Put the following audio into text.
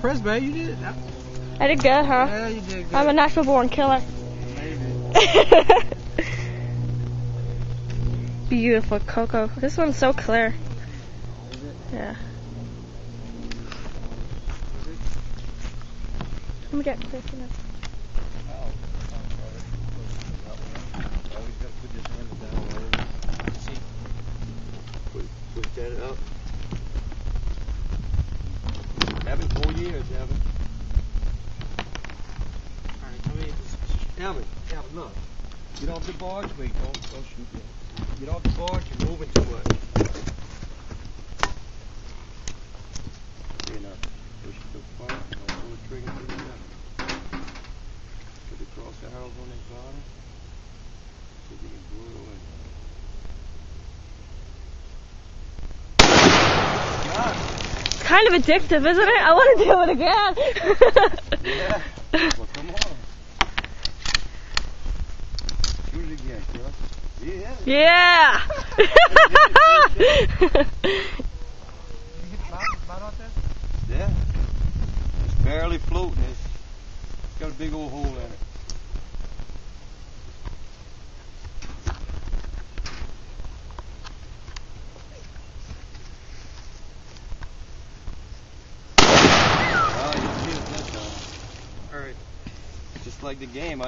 impressed, babe. You did. I did good, huh? Yeah, you did good. I'm a natural born killer. Maybe. Beautiful cocoa. This one's so clear. Yeah. Let me get clear for this. Push that up. Evan, 4 years, Evan. Alright, come here. Evan, look. Get off the barge, wait, don't shoot me. Get off the barge, you're moving too much. Okay, now, push the front, don't pull the trigger to the left. Put the cross arrows on that bottom. So you can blow it away. It's kind of addictive, isn't it? I want to do it again. Yeah. Well, come on. Shoot it again, Chris. Yeah. Yeah. Yeah. It's barely floating. It's got a big old hole in it. Oh, you hit it that time. Alright. Just like the game,